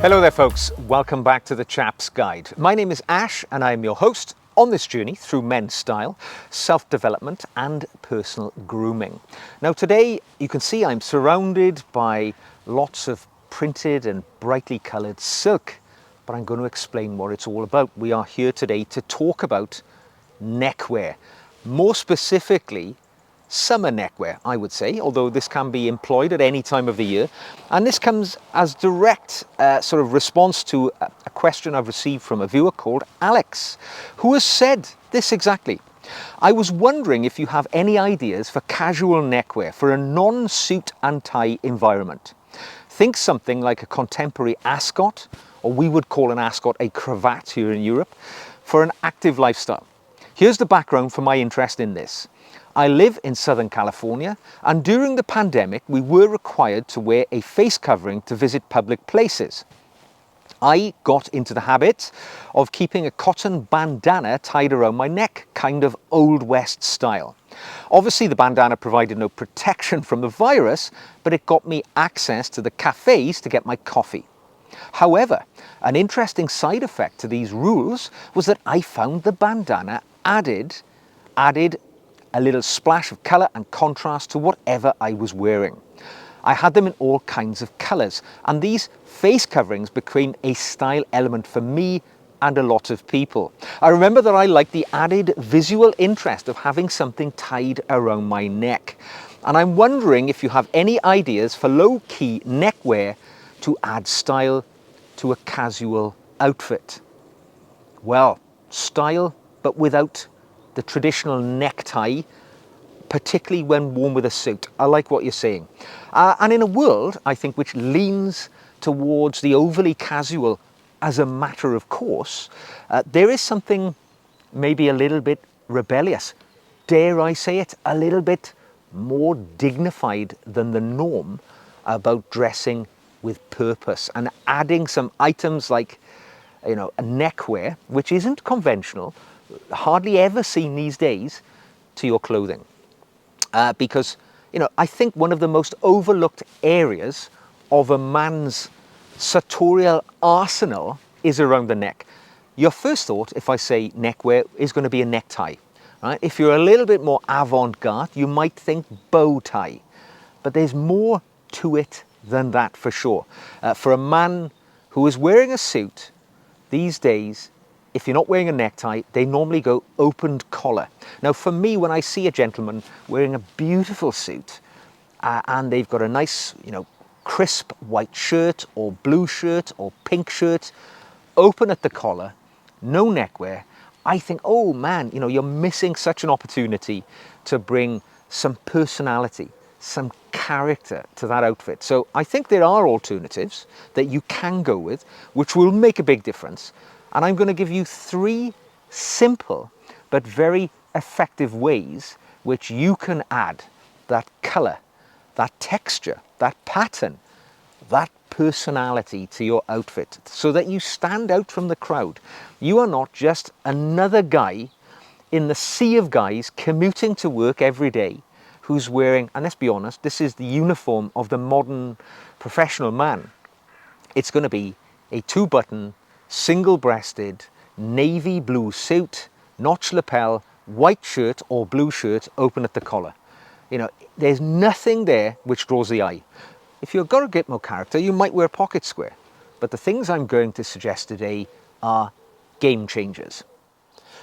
Hello there folks, welcome back to the Chap's Guide. My name is Ash and I'm your host on this journey through men's style, self-development and personal grooming. Now today you can see I'm surrounded by lots of printed and brightly coloured silk, but I'm going to explain what it's all about. We are here today to talk about neckwear, more specifically summer neckwear, I would say, although this can be employed at any time of the year. And this comes as direct sort of response to a question I've received from a viewer called Alex, who has said this exactly. I was wondering if you have any ideas for casual neckwear for a non-suit and tie environment. Think something like a contemporary ascot, or we would call an ascot a cravat here in Europe, for an active lifestyle. Here's the background for my interest in this. I live in Southern California, and during the pandemic we were required to wear a face covering to visit public places. I got into the habit of keeping a cotton bandana tied around my neck, kind of Old West style. Obviously the bandana provided no protection from the virus, but it got me access to the cafes to get my coffee. However, an interesting side effect to these rules was that I found the bandana added a little splash of colour and contrast to whatever I was wearing. I had them in all kinds of colours, and these face coverings became a style element for me and a lot of people. I remember that I liked the added visual interest of having something tied around my neck. And I'm wondering if you have any ideas for low-key neckwear to add style to a casual outfit. Well, style, but without the traditional necktie, particularly when worn with a suit. I like what you're saying. And in a world, I think, which leans towards the overly casual as a matter of course, there is something maybe a little bit rebellious, dare I say it, a little bit more dignified than the norm about dressing with purpose and adding some items like, a neckwear, which isn't conventional, hardly ever seen these days, to your clothing. Because, I think one of the most overlooked areas of a man's sartorial arsenal is around the neck. Your first thought, if I say neckwear, is going to be a necktie. Right? If you're a little bit more avant-garde, you might think bow tie. But there's more to it than that for sure. For a man who is wearing a suit, these days, if you're not wearing a necktie, they normally go opened collar. Now for me, when I see a gentleman wearing a beautiful suit and they've got a nice, crisp white shirt or blue shirt or pink shirt, open at the collar, no neckwear, I think, oh man, you're missing such an opportunity to bring some personality, some character to that outfit. So I think there are alternatives that you can go with, which will make a big difference. And I'm going to give you 3 simple but very effective ways which you can add that colour, that texture, that pattern, that personality to your outfit so that you stand out from the crowd. You are not just another guy in the sea of guys commuting to work every day who's wearing, and let's be honest, this is the uniform of the modern professional man. It's going to be a 2-button, single-breasted, navy blue suit, notch lapel, white shirt or blue shirt open at the collar. There's nothing there which draws the eye. If you've got a bit more character, you might wear a pocket square. But the things I'm going to suggest today are game changers.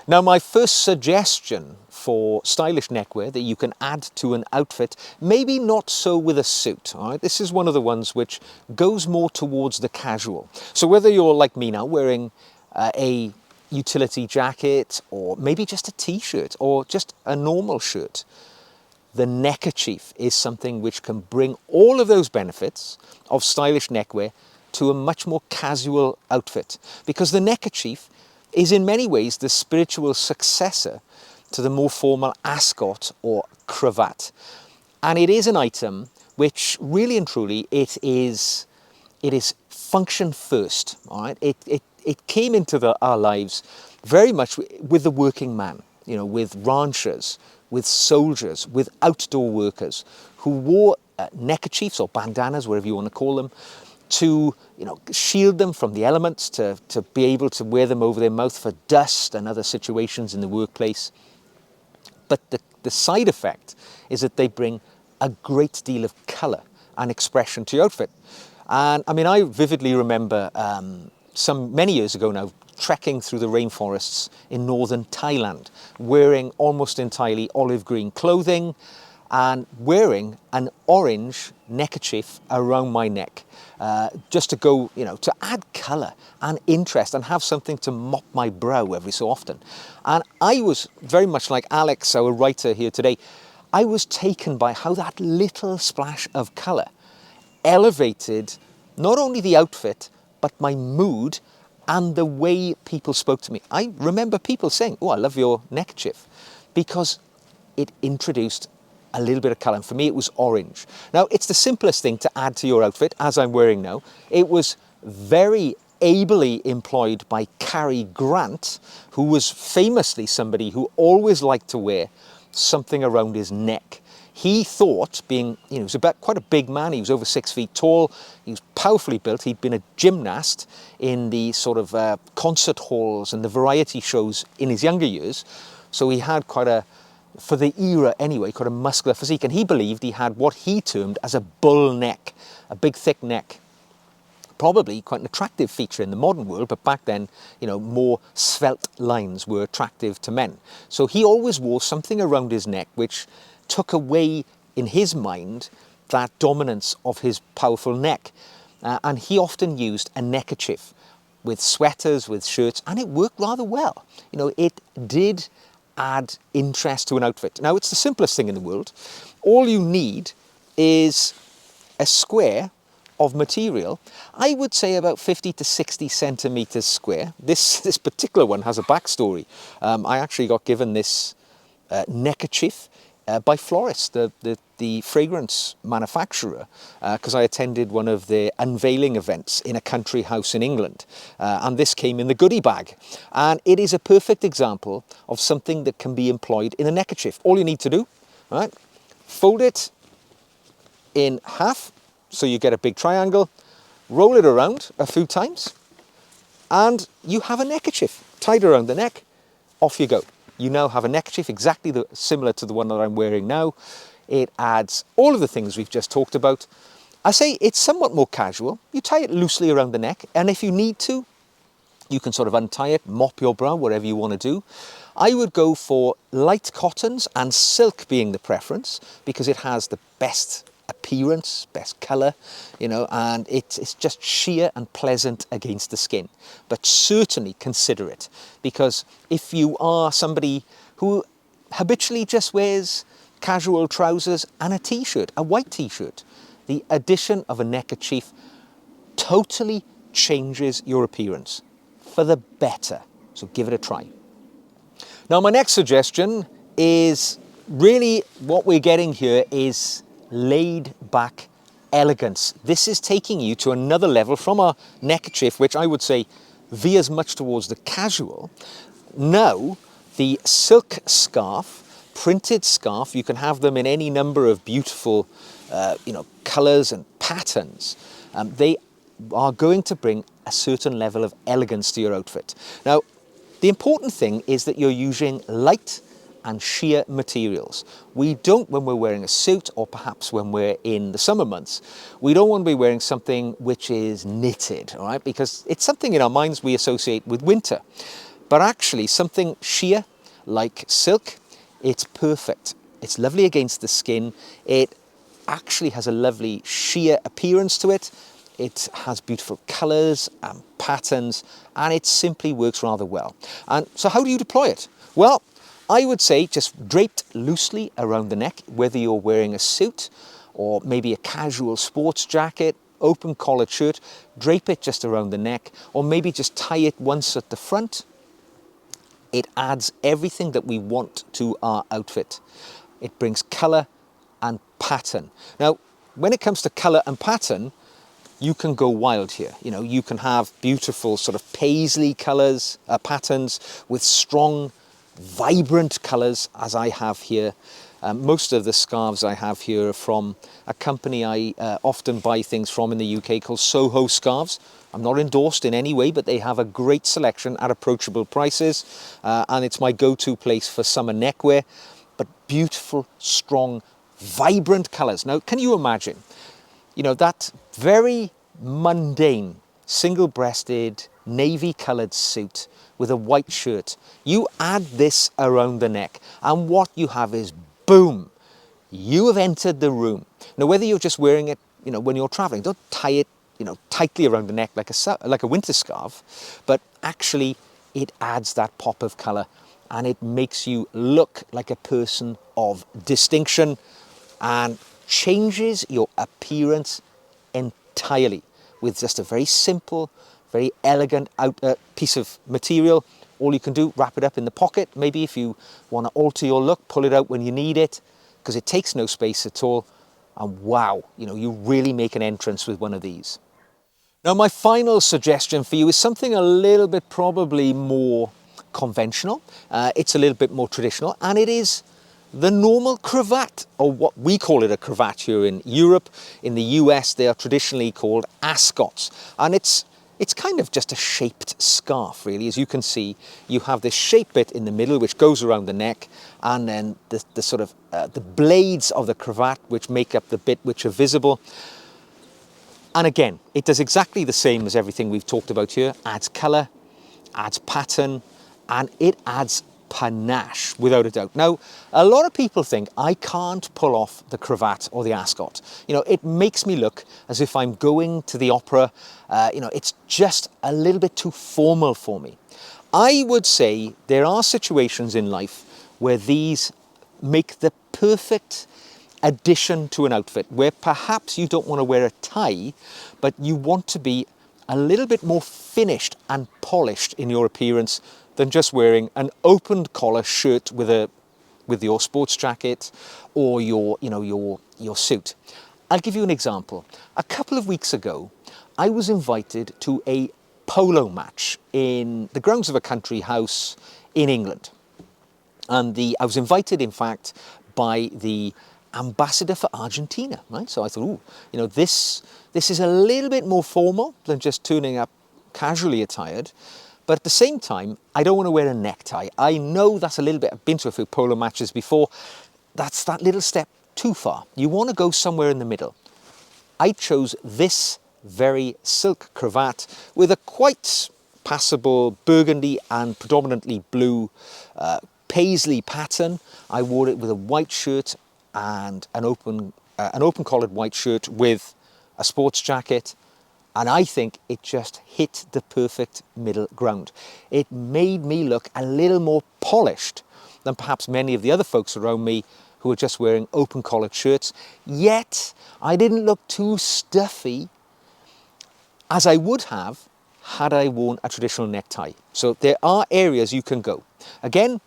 Now, my first suggestion for stylish neckwear that you can add to an outfit, maybe not so with a suit, all right? This is one of the ones which goes more towards the casual. So whether you're like me now, wearing a utility jacket, or maybe just a t-shirt, or just a normal shirt, the neckerchief is something which can bring all of those benefits of stylish neckwear to a much more casual outfit. Because the neckerchief is in many ways the spiritual successor to the more formal ascot or cravat. And it is an item which really and truly it is function first. All right? It came into our lives very much with the working man, with ranchers, with soldiers, with outdoor workers who wore neckerchiefs or bandanas, whatever you want to call them, to, you know, shield them from the elements, to be able to wear them over their mouth for dust and other situations in the workplace. But the side effect is that they bring a great deal of colour and expression to your outfit. And I mean, I vividly remember many years ago now, trekking through the rainforests in northern Thailand, wearing almost entirely olive green clothing and wearing an orange neckerchief around my neck, just to go, you know, to add colour and interest and have something to mop my brow every so often. And I was very much like Alex, our writer here today, I was taken by how that little splash of colour elevated not only the outfit, but my mood and the way people spoke to me. I remember people saying, "Oh, I love your neckerchief," because it introduced a little bit of colour. And for me, it was orange. Now, it's the simplest thing to add to your outfit, as I'm wearing now. It was very ably employed by Cary Grant, who was famously somebody who always liked to wear something around his neck. He thought, being, you know, he was about quite a big man, he was over 6 feet tall, he was powerfully built, he'd been a gymnast in the sort of concert halls and the variety shows in his younger years. So he had quite a, for the era anyway, quite a muscular physique, and he believed he had what he termed as a bull neck, a big thick neck. Probably quite an attractive feature in the modern world, but back then, you know, more svelte lines were attractive to men. So he always wore something around his neck which took away, in his mind, that dominance of his powerful neck. And he often used a neckerchief with sweaters, with shirts, and it worked rather well. You know, it did add interest to an outfit. Now, it's the simplest thing in the world. All you need is a square of material, I would say about 50 to 60 centimeters square. This particular one has a backstory. I actually got given this neckerchief by Florist, the fragrance manufacturer, because I attended one of their unveiling events in a country house in England, and this came in the goodie bag. And it is a perfect example of something that can be employed in a neckerchief. All you need to do, right, fold it in half, so you get a big triangle, roll it around a few times, and you have a neckerchief tied around the neck. Off you go. You now have a neckerchief exactly similar to the one that I'm wearing now. It adds all of the things we've just talked about. I say it's somewhat more casual. You tie it loosely around the neck, and if you need to, you can sort of untie it, mop your brow, whatever you want to do. I would go for light cottons and silk being the preference, because it has the best appearance, best colour, you know, and it's just sheer and pleasant against the skin. But certainly consider it, because if you are somebody who habitually just wears casual trousers and a t-shirt, a white t-shirt, the addition of a neckerchief totally changes your appearance for the better. So give it a try. Now, my next suggestion is really what we're getting here is laid back elegance. This is taking you to another level from our neckerchief, which I would say veers much towards the casual. Now, the silk scarf, printed scarf, you can have them in any number of beautiful, you know, colours and patterns. They are going to bring a certain level of elegance to your outfit. Now, the important thing is that you're using light and sheer materials. We don't, when we're wearing a suit, or perhaps when we're in the summer months, we don't want to be wearing something which is knitted, all right? Because it's something in our minds we associate with winter. But actually, something sheer, like silk, it's perfect. It's lovely against the skin. It actually has a lovely sheer appearance to it. It has beautiful colours and patterns, and it simply works rather well. And so how do you deploy it? Well, I would say just draped loosely around the neck, whether you're wearing a suit or maybe a casual sports jacket, open collared shirt, drape it just around the neck, or maybe just tie it once at the front. It adds everything that we want to our outfit. It brings colour and pattern. Now, when it comes to colour and pattern, you can go wild here. You know, you can have beautiful sort of paisley colours, patterns with strong, vibrant colours, as I have here. Most of the scarves I have here are from a company I often buy things from in the UK called Soho Scarves. I'm not endorsed in any way, but they have a great selection at approachable prices, and it's my go-to place for summer neckwear. But beautiful, strong, vibrant colours. Now, can you imagine, you know, that very mundane, single-breasted, navy-coloured suit with a white shirt? You add this around the neck, and what you have is, boom, you have entered the room. Now, whether you're just wearing it, you know, when you're travelling, don't tie it, you know, tightly around the neck like a winter scarf, but actually it adds that pop of colour, and it makes you look like a person of distinction and changes your appearance entirely with just a very simple, very elegant piece of material. All you can do, wrap it up in the pocket. Maybe if you want to alter your look, pull it out when you need it, because it takes no space at all. And wow, you know, you really make an entrance with one of these. Now, my final suggestion for you is something a little bit probably more conventional. It's a little bit more traditional, and it is the normal cravat, or what we call it a cravat here in Europe. In the US, they are traditionally called ascots, and it's kind of just a shaped scarf, really. As you can see, you have this shape bit in the middle which goes around the neck, and then the sort of the blades of the cravat which make up the bit which are visible. And again, it does exactly the same as everything we've talked about here. Adds colour, adds pattern, and it adds panache, without a doubt. Now, a lot of people think I can't pull off the cravat or the ascot. You know, it makes me look as if I'm going to the opera. You know, it's just a little bit too formal for me. I would say there are situations in life where these make the perfect addition to an outfit, where perhaps you don't want to wear a tie, but you want to be a little bit more finished and polished in your appearance than just wearing an opened collar shirt with your sports jacket or your suit. I'll give you an example. A couple of weeks ago, I was invited to a polo match in the grounds of a country house in England. And I was invited, in fact, by the ambassador for Argentina, right? So I thought, ooh, you know, this is a little bit more formal than just turning up casually attired. But at the same time, I don't want to wear a necktie. I know that's a little bit, I've been to a few polo matches before, that's that little step too far. You want to go somewhere in the middle. I chose this very silk cravat with a quite passable burgundy and predominantly blue paisley pattern. I wore it with a white shirt and an open collared white shirt with a sports jacket, and I think it just hit the perfect middle ground. It made me look a little more polished than perhaps many of the other folks around me who are just wearing open collared shirts, yet I didn't look too stuffy as I would have had I worn a traditional necktie. So there are areas you can go. Again,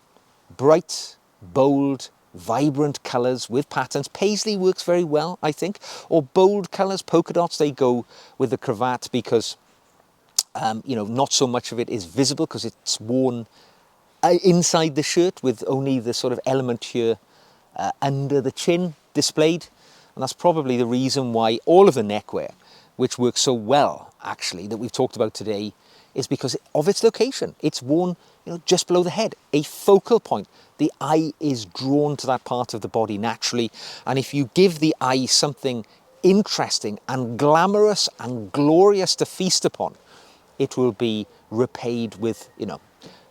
bright, bold, vibrant colours with patterns. Paisley works very well, I think. Or bold colours, polka dots, they go with the cravat because, you know, not so much of it is visible because it's worn inside the shirt with only the sort of element here under the chin displayed. And that's probably the reason why all of the neckwear, which works so well, actually, that we've talked about today, is because of its location. It's worn, you know, just below the head, a focal point. The eye is drawn to that part of the body naturally. And if you give the eye something interesting and glamorous and glorious to feast upon, it will be repaid with, you know,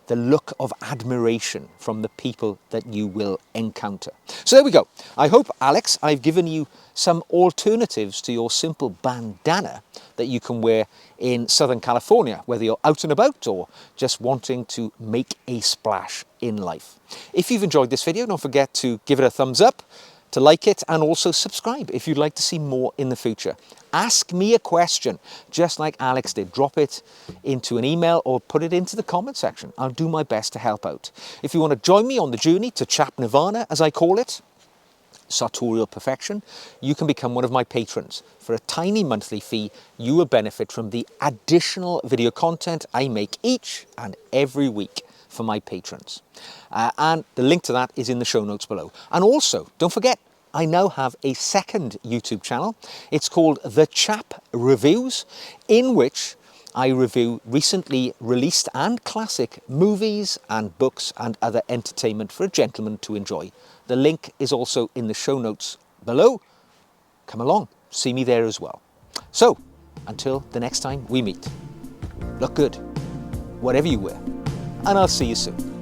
the look of admiration from the people that you will encounter. So there we go. I hope, Alex, I've given you some alternatives to your simple bandana that you can wear in Southern California, whether you're out and about or just wanting to make a splash in life. If you've enjoyed this video, don't forget to give it a thumbs up, to like it, and also subscribe if you'd like to see more in the future. Ask me a question, just like Alex did. Drop it into an email or put it into the comment section. I'll do my best to help out. If you want to join me on the journey to Chap Nirvana, as I call it, sartorial perfection, you can become one of my patrons. For a tiny monthly fee, you will benefit from the additional video content I make each and every week for my patrons. And the link to that is in the show notes below. And also, don't forget, I now have a second YouTube channel. It's called The Chap Reviews, in which I review recently released and classic movies and books and other entertainment for a gentleman to enjoy. The link is also in the show notes below. Come along, see me there as well. So, until the next time we meet, look good, whatever you wear, and I'll see you soon.